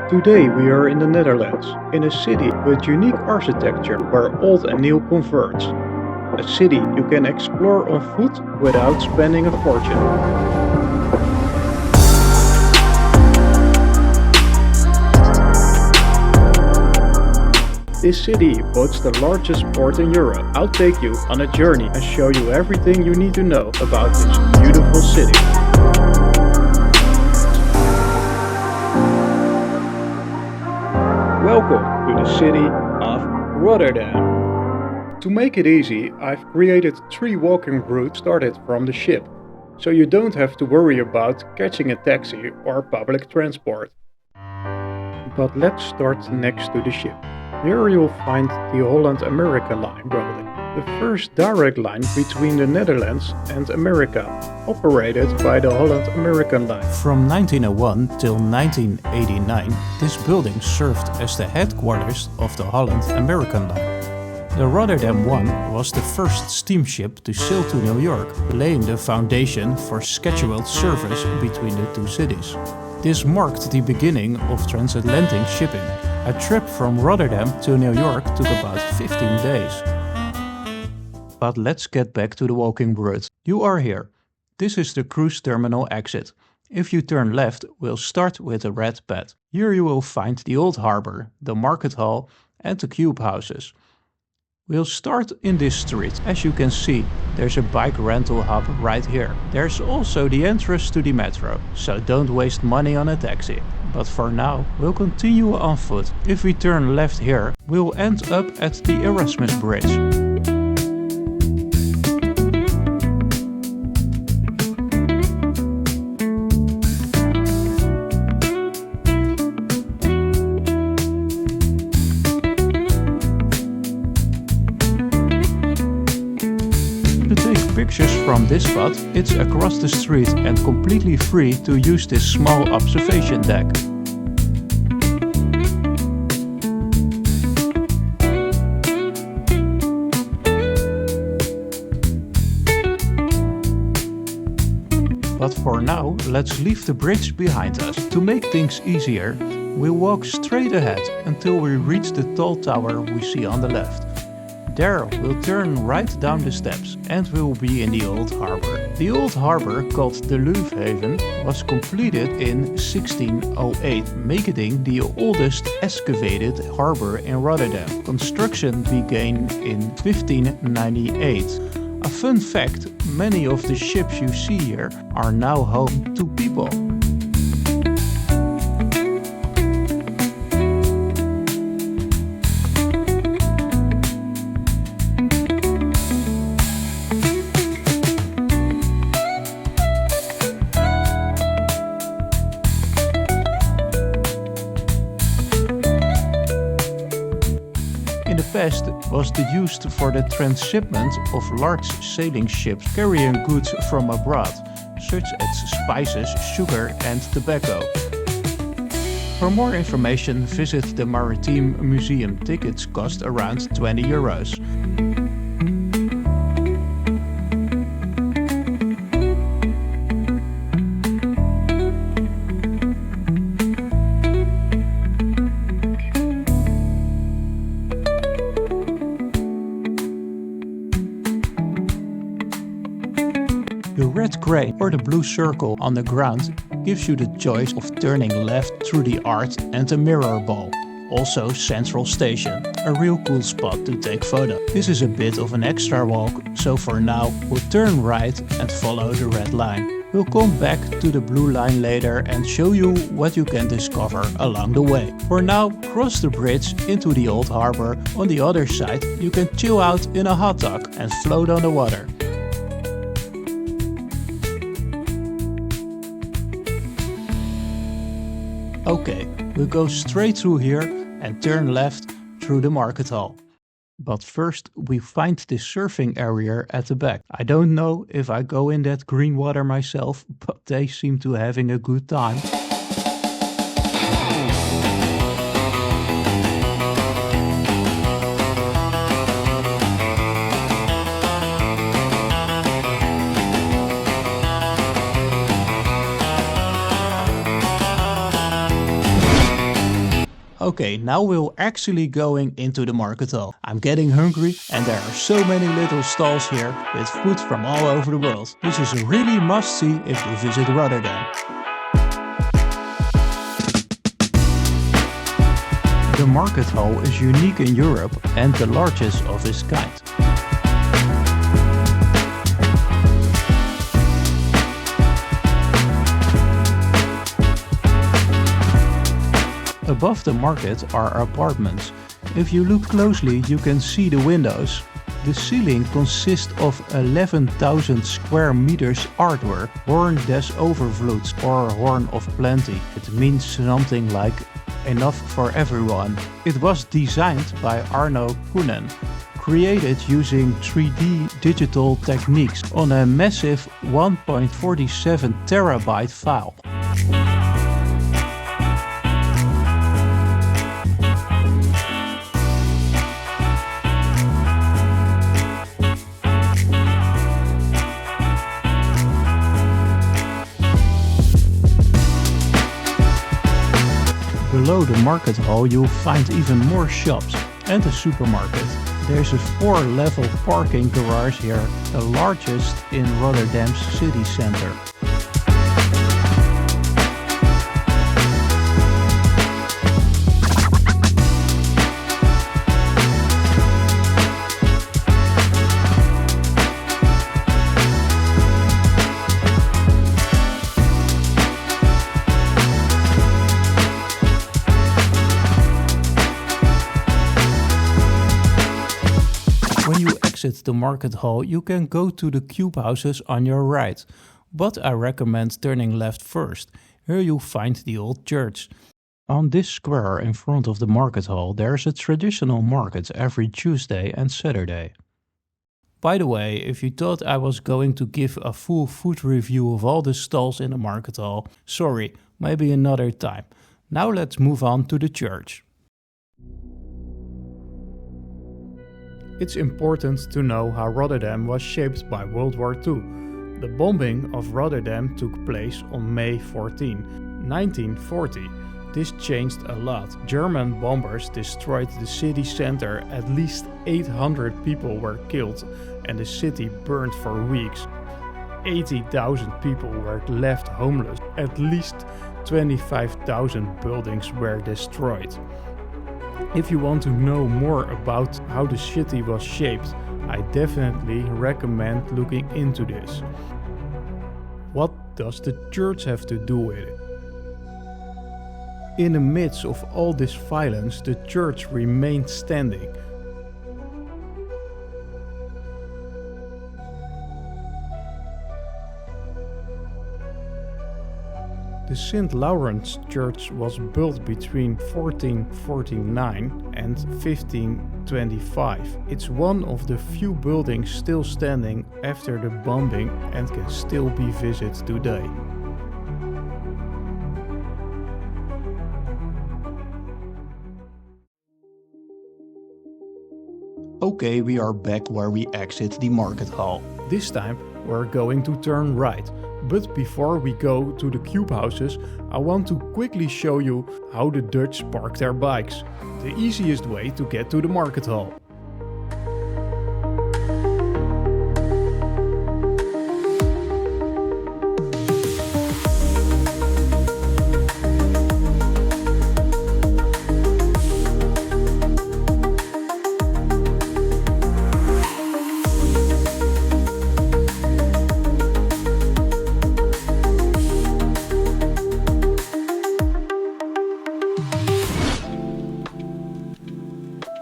Today we are in the Netherlands, in a city with unique architecture where old and new converge. A city you can explore on foot without spending a fortune. This city boasts the largest port in Europe. I'll take you on a journey and show you everything you need to know about this beautiful city. Welcome to the city of Rotterdam. To make it easy, I've created 3 walking routes started from the ship, so you don't have to worry about catching a taxi or public transport. But let's start next to the ship. Here you'll find the Holland-America line building, the first direct line between the Netherlands and America, operated by the Holland-American line. From 1901 till 1989, this building served as the headquarters of the Holland-American line. The Rotterdam 1 was the first steamship to sail to New York, laying the foundation for scheduled service between the two cities. This marked the beginning of transatlantic shipping. A trip from Rotterdam to New York took about 15 days. But let's get back to the walking route. You are here. This is the cruise terminal exit. If you turn left, we'll start with the red bed. Here you will find the old harbor, the Markthal and the cube houses. We'll start in this street. As you can see, there's a bike rental hub right here. There's also the entrance to the metro, so don't waste money on a taxi. But for now, we'll continue on foot. If we turn left here, we'll end up at the Erasmus Bridge. To take pictures from this spot, it's across the street and completely free to use this small observation deck. But for now, let's leave the bridge behind us. To make things easier, we'll walk straight ahead until we reach the tall tower we see on the left. There, we'll turn right down the steps and we'll be in the old harbor. The old harbor, called the Louvhaven, was completed in 1608, making it the oldest excavated harbor in Rotterdam. Construction began in 1598. A fun fact, many of the ships you see here are now home to people. Past was used for the transshipment of large sailing ships carrying goods from abroad, such as spices, sugar and tobacco. For more information, visit the Maritime Museum. Tickets cost around €20. The red crane or the blue circle on the ground gives you the choice of turning left through the art and the mirror ball. Also Central Station, a real cool spot to take photos. This is a bit of an extra walk, so for now we'll turn right and follow the red line. We'll come back to the blue line later and show you what you can discover along the way. For now, cross the bridge into the old harbor. On the other side, you can chill out in a hot tub and float on the water. Okay, we'll go straight through here and turn left through the Markthal. But first we find this surfing area at the back. I don't know if I go in that green water myself, but they seem to having a good time. Okay, now we're actually going into the Markthal. I'm getting hungry and there are so many little stalls here with food from all over the world. This is a really must-see if you visit Rotterdam. The Markthal is unique in Europe and the largest of its kind. Above the market are apartments. If you look closely, you can see the windows. The ceiling consists of 11,000 square meters artwork, Hoorn des Overvloeds or Horn of Plenty. It means something like enough for everyone. It was designed by Arno Koenen, created using 3D digital techniques on a massive 1.47 terabyte file. Below the Markthal you'll find even more shops and a supermarket. There's a 4-level parking garage here, the largest in Rotterdam's city center. When you exit the Markthal, you can go to the cube houses on your right, but I recommend turning left first. Here you'll find the old church. On this square in front of the Markthal, there's a traditional market every Tuesday and Saturday. By the way, if you thought I was going to give a full food review of all the stalls in the Markthal, sorry, maybe another time. Now let's move on to the church. It's important to know how Rotterdam was shaped by World War II. The bombing of Rotterdam took place on May 14, 1940. This changed a lot. German bombers destroyed the city center, at least 800 people were killed and the city burned for weeks. 80,000 people were left homeless. At least 25,000 buildings were destroyed. If you want to know more about how the city was shaped, I definitely recommend looking into this. What does the church have to do with it? In the midst of all this violence, the church remained standing. The St. Lawrence Church was built between 1449 and 1525. It's one of the few buildings still standing after the bombing and can still be visited today. Okay, we are back where we exit the Markthal. This time we're going to turn right. But before we go to the cube houses, I want to quickly show you how the Dutch park their bikes. The easiest way to get to the Markthal.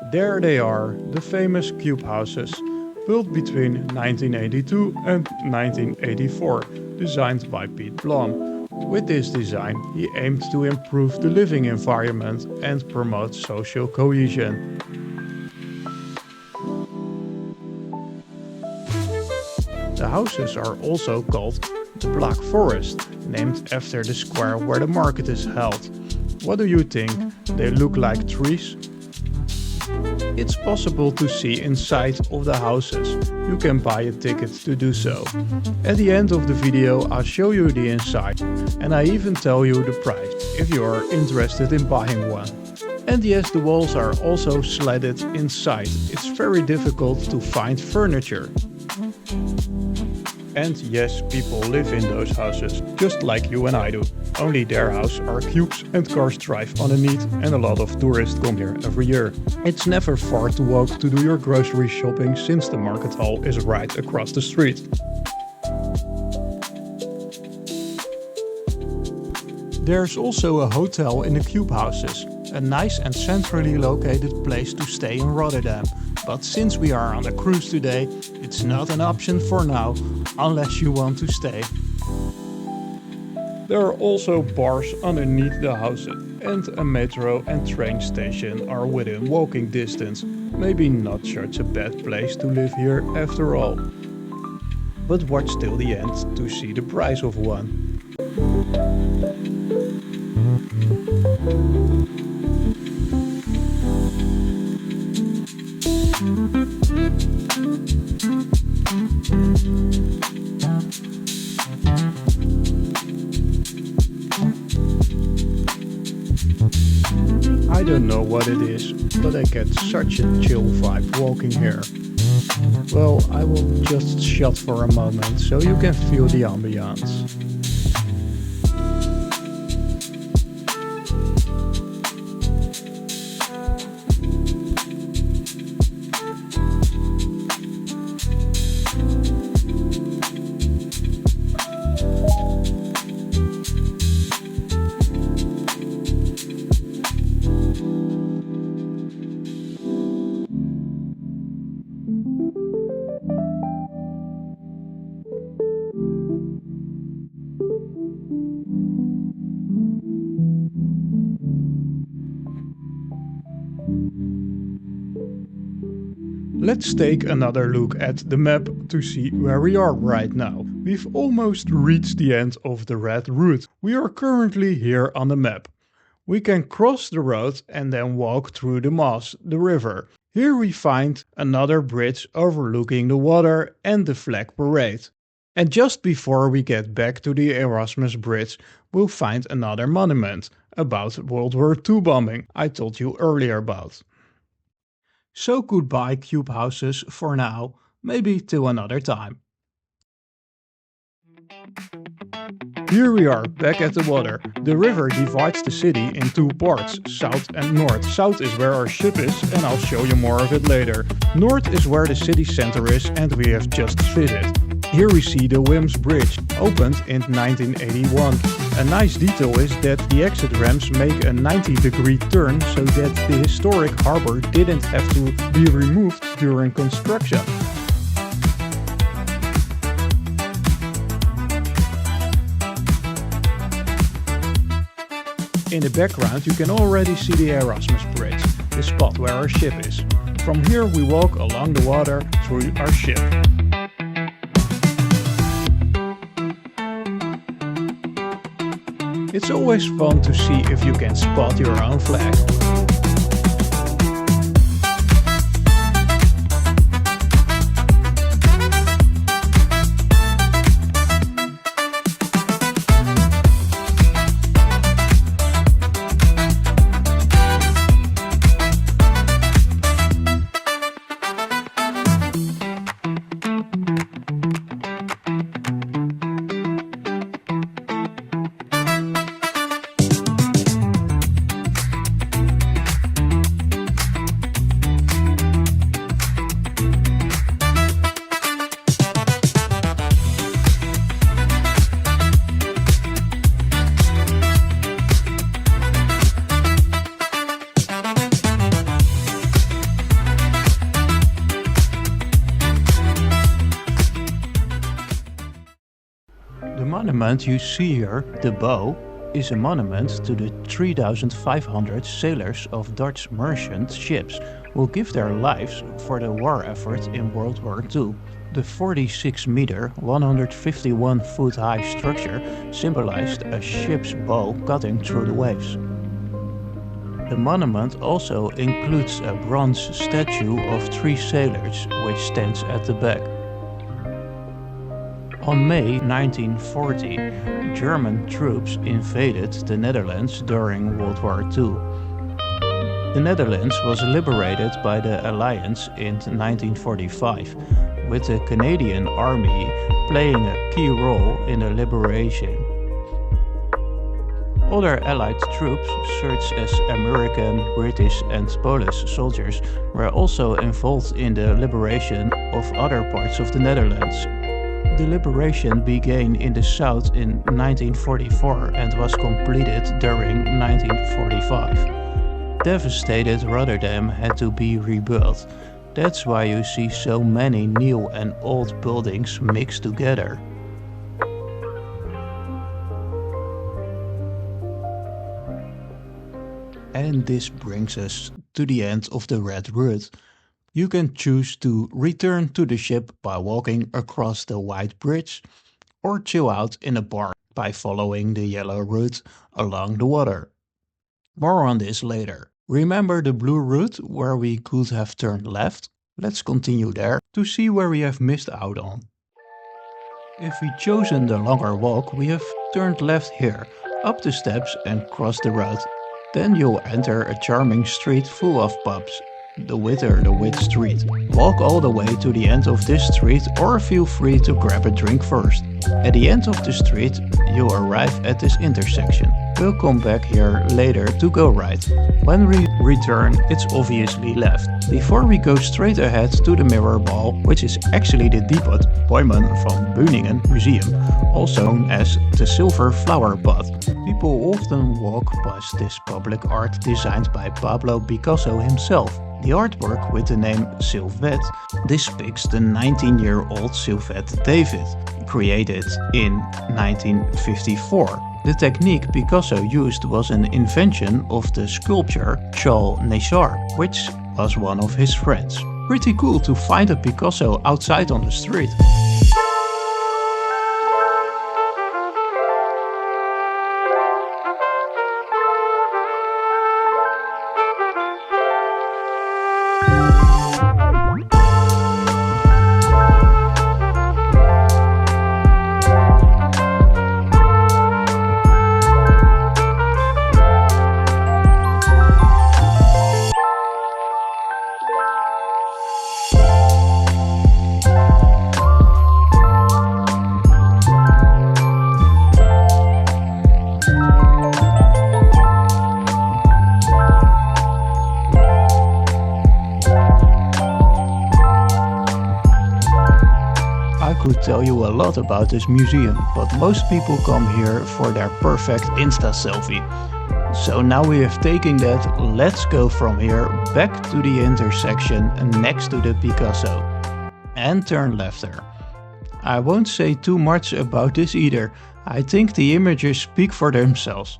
There they are, the famous cube houses, built between 1982 and 1984, designed by Piet Blom. With this design, he aimed to improve the living environment and promote social cohesion. The houses are also called the Black Forest, named after the square where the market is held. What do you think? They look like trees? It's possible to see inside of the houses. You can buy a ticket to do so. At the end of the video I'll show you the inside and I even tell you the price if you are interested in buying one. And yes, the walls are also slatted inside. It's very difficult to find furniture. And yes, people live in those houses, just like you and I do. Only their house are cubes and cars drive underneath, and a lot of tourists come here every year. It's never far to walk to do your grocery shopping since the Markthal is right across the street. There's also a hotel in the cube houses, a nice and centrally located place to stay in Rotterdam. But since we are on a cruise today, it's not an option for now, unless you want to stay. There are also bars underneath the houses, and a metro and train station are within walking distance. Maybe not such a bad place to live here after all. But watch till the end to see the price of one. I don't know what it is, but I get such a chill vibe walking here. Well, I will just shut for a moment so you can feel the ambiance. Let's take another look at the map to see where we are right now. We've almost reached the end of the red route. We are currently here on the map. We can cross the road and then walk through the Maas, the river. Here we find another bridge overlooking the water and the flag parade. And just before we get back to the Erasmus Bridge, we'll find another monument about World War II bombing I told you earlier about. So goodbye cube houses for now, maybe till another time. Here we are, back at the water. The river divides the city in two parts, south and north. South is where our ship is, and I'll show you more of it later. North is where the city center is, and we have just visited. Here we see the Erasmus Bridge, opened in 1981. A nice detail is that the exit ramps make a 90-degree turn so that the historic harbor didn't have to be removed during construction. In the background you can already see the Erasmus Bridge, the spot where our ship is. From here we walk along the water through our ship. It's always fun to see if you can spot your own flag. The monument you see here, the bow, is a monument to the 3,500 sailors of Dutch merchant ships who give their lives for the war effort in World War II. The 46-meter, 151-foot high structure symbolized a ship's bow cutting through the waves. The monument also includes a bronze statue of 3 sailors, which stands at the back. On May 1940, German troops invaded the Netherlands during World War II. The Netherlands was liberated by the Alliance in 1945, with the Canadian Army playing a key role in the liberation. Other Allied troops, such as American, British and Polish soldiers, were also involved in the liberation of other parts of the Netherlands. The liberation began in the south in 1944 and was completed during 1945. Devastated Rotterdam had to be rebuilt. That's why you see so many new and old buildings mixed together. And this brings us to the end of the red route. You can choose to return to the ship by walking across the white bridge, or chill out in a bar by following the yellow route along the water. More on this later. Remember the blue route where we could have turned left? Let's continue there to see where we have missed out on. If we chosen the longer walk, we have turned left here, up the steps and crossed the road. Then you'll enter a charming street full of pubs, the Wit Street. Walk all the way to the end of this street or feel free to grab a drink first. At the end of the street, you'll arrive at this intersection. We'll come back here later to go right. When we return, it's obviously left. Before we go straight ahead to the Mirror Ball, which is actually the depot Bäumen van Beuningen Museum, also known as the Silver Flower Pot. People often walk past this public art designed by Pablo Picasso himself. The artwork with the name Sylvette depicts the 19-year-old Sylvette David, created in 1954. The technique Picasso used was an invention of the sculptor Charles Nessar, which was one of his friends. Pretty cool to find a Picasso outside on the street. Tell you a lot about this museum, but most people come here for their perfect Insta selfie. So now we have taken that, let's go from here back to the intersection next to the Picasso and turn left there. I won't say too much about this either. I think the images speak for themselves.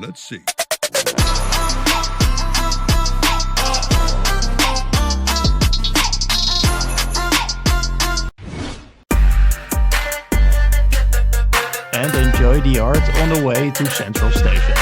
Let's see. And enjoy the art on the way to Central Station.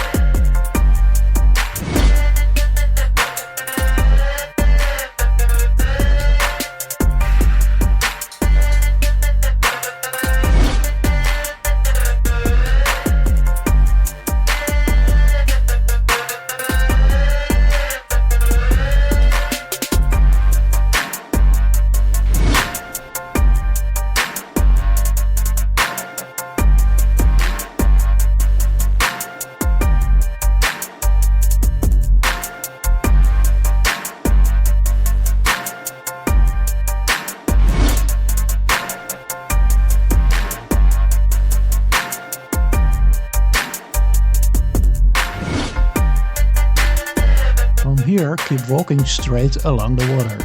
From here, keep walking straight along the water.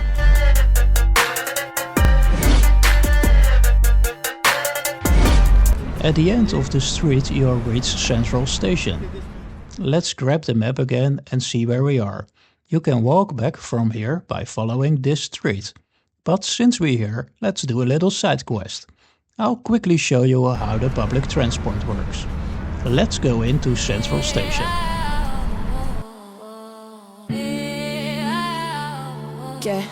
At the end of the street you'll reach Central Station. Let's grab the map again and see where we are. You can walk back from here by following this street. But since we're here, let's do a little side quest. I'll quickly show you how the public transport works. Let's go into Central Station. Yeah.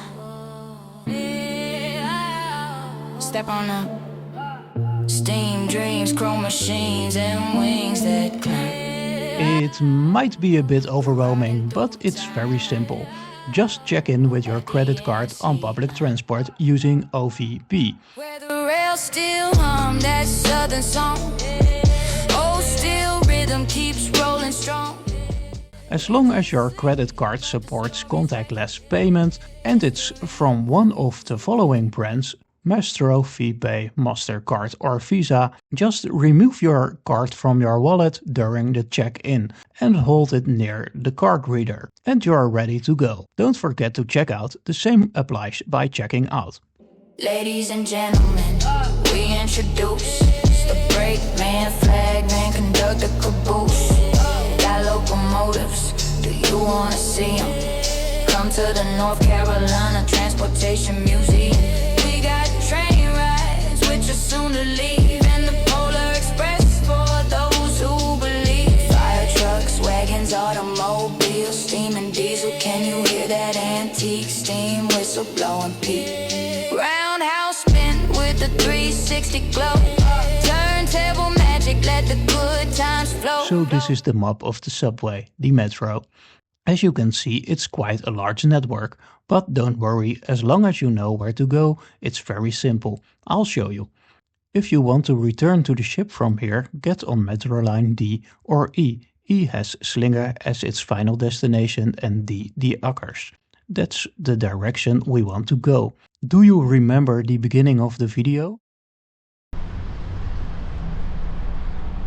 Step on up. Steam dreams, chrome machines, and wings that climb. It might be a bit overwhelming, but it's very simple. Just check in with your credit card on public transport using OVP. Where the rails still hum that southern song. Oh, still rhythm keeps rolling strong. As long as your credit card supports contactless payment and it's from one of the following brands, Maestro, VPay, MasterCard or Visa, just remove your card from your wallet during the check-in and hold it near the card reader and you're ready to go. Don't forget to check out, the same applies by checking out. Ladies and gentlemen, we introduce the brakeman, flagman, conductor, caboose. Got locomotives, do you wanna see them? Come to the North Carolina Transportation Museum. We got train rides, which are soon to leave, and the Polar Express for those who believe. Fire trucks, wagons, automobiles, steam and diesel. Can you hear that antique steam whistle blowing peak? Roundhouse spin with the 360 glow. Turntable magic, let the good times flow. So this is the map of the subway, the metro. As you can see, it's quite a large network, but don't worry, as long as you know where to go, it's very simple. I'll show you. If you want to return to the ship from here, get on Metro Line D or E. E has Slinger as its final destination and D the Akkers. That's the direction we want to go. Do you remember the beginning of the video?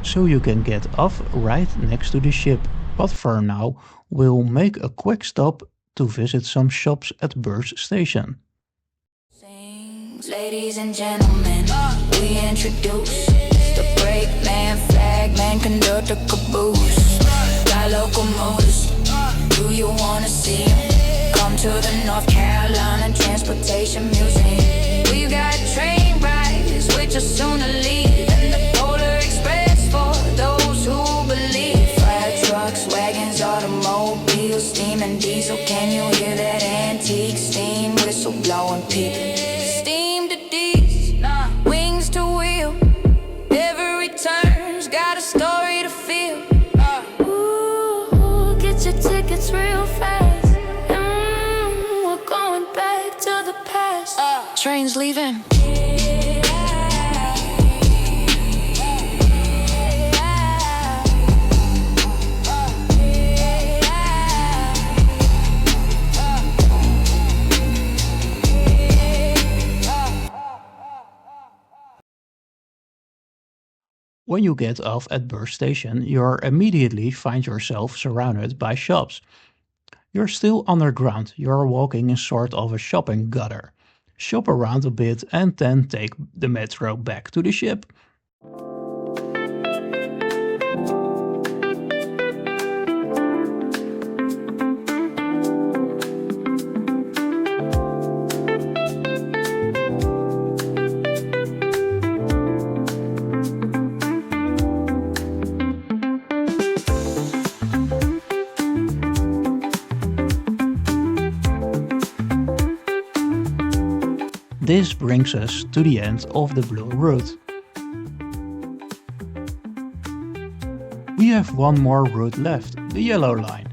So you can get off right next to the ship, but for now we'll make a quick stop to visit some shops at Beurs Station. Ladies and gentlemen, we introduce the brakeman, flagman, conductor, caboose. Got locomotives, do you wanna see them? Come to the North Carolina Transportation Museum. We've got train rides, which are soon to leave, and the Polar Express for those who believe. Fire trucks, wagons, automobiles, steam and diesel. Can you hear that antique steam whistle blowing people? Steam to D's, wings to wheel. Every turn's got a story to feel. Ooh, get your tickets real fast. We're going back to the past. Trains leaving. When you get off at Beurs Station, you immediately find yourself surrounded by shops. You're still underground, you're walking in sort of a shopping gutter. Shop around a bit and then take the metro back to the ship. This brings us to the end of the blue route. We have one more route left, the yellow line.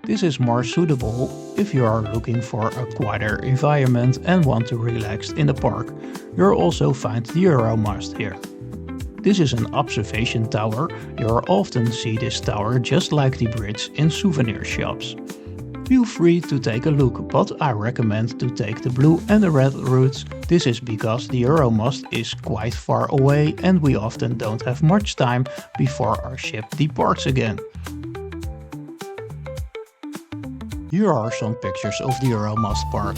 This is more suitable if you are looking for a quieter environment and want to relax in the park. You'll also find the Euromast here. This is an observation tower. You'll often see this tower just like the bridge in souvenir shops. Feel free to take a look, but I recommend to take the blue and the red routes. This is because the Euromast is quite far away and we often don't have much time before our ship departs again. Here are some pictures of the Euromast park.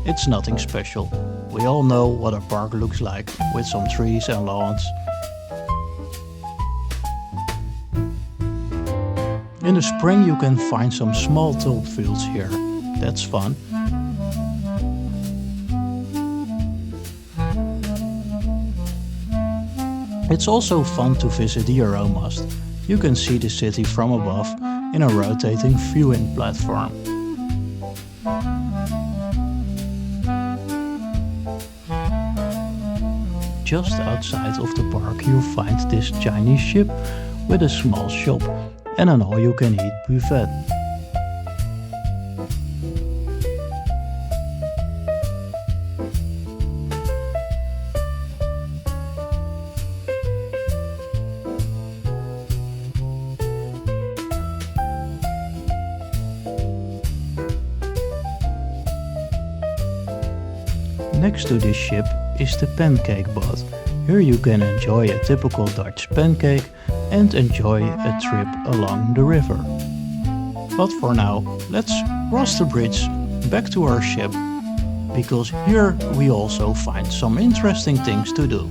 It's nothing special. We all know what a park looks like, with some trees and lawns. In the spring you can find some small tulip fields here. That's fun. It's also fun to visit the Euromast. You can see the city from above in a rotating viewing platform. Just outside of the park you'll find this Chinese ship with a small shop and an all-you-can-eat buffet. Next to this ship is the pancake boat. Here you can enjoy a typical Dutch pancake and enjoy a trip along the river. But for now, let's cross the bridge back to our ship, because here we also find some interesting things to do.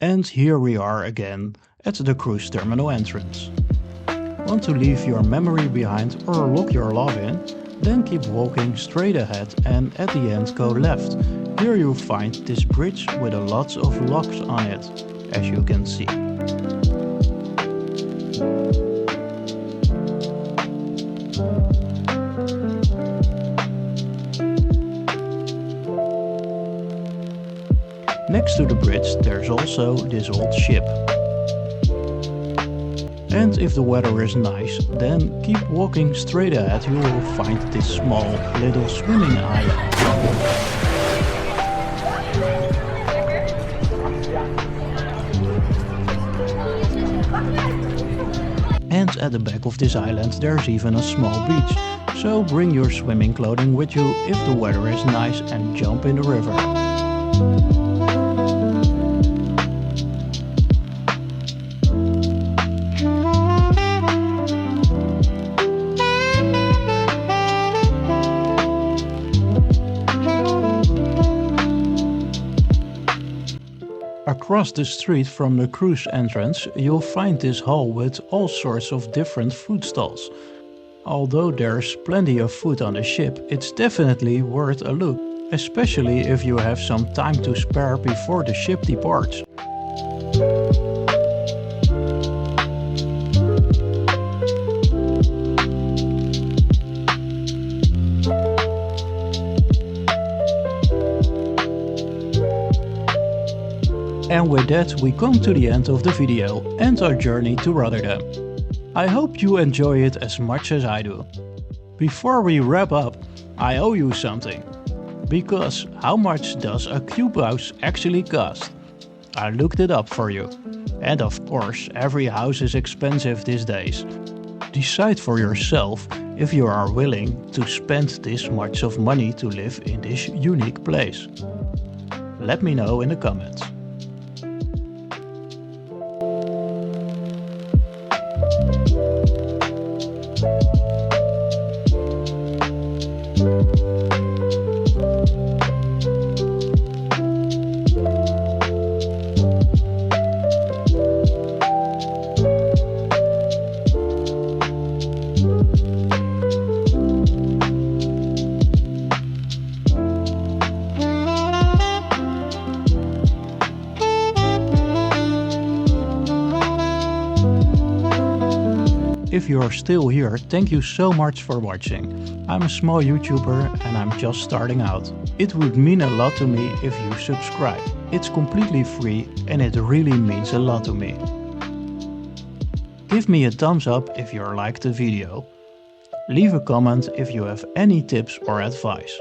And here we are again at the cruise terminal entrance. Want to leave your memory behind or lock your love in? Then keep walking straight ahead and at the end go left. Here you'll find this bridge with a lot of locks on it, as you can see. Next to the bridge there's also this old ship. And if the weather is nice, then keep walking straight ahead, you will find this small little swimming island. And at the back of this island there's even a small beach. So bring your swimming clothing with you if the weather is nice and jump in the river. Across the street from the cruise entrance you'll find this hall with all sorts of different food stalls. Although there's plenty of food on the ship, it's definitely worth a look, especially if you have some time to spare before the ship departs. And with that we come to the end of the video and our journey to Rotterdam. I hope you enjoy it as much as I do. Before we wrap up, I owe you something. Because how much does a cube house actually cost? I looked it up for you. And of course every house is expensive these days. Decide for yourself if you are willing to spend this much of money to live in this unique place. Let me know in the comments. If you are still here, thank you so much for watching. I'm a small YouTuber and I'm just starting out. It would mean a lot to me if you subscribe. It's completely free and it really means a lot to me. Give me a thumbs up if you liked the video. Leave a comment if you have any tips or advice.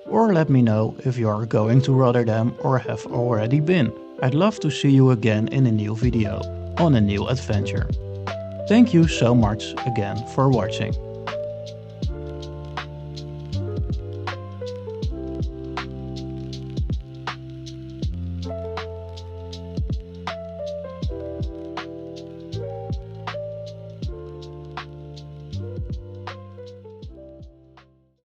Or let me know if you are going to Rotterdam or have already been. I'd love to see you again in a new video, on a new adventure. Thank you so much again for watching.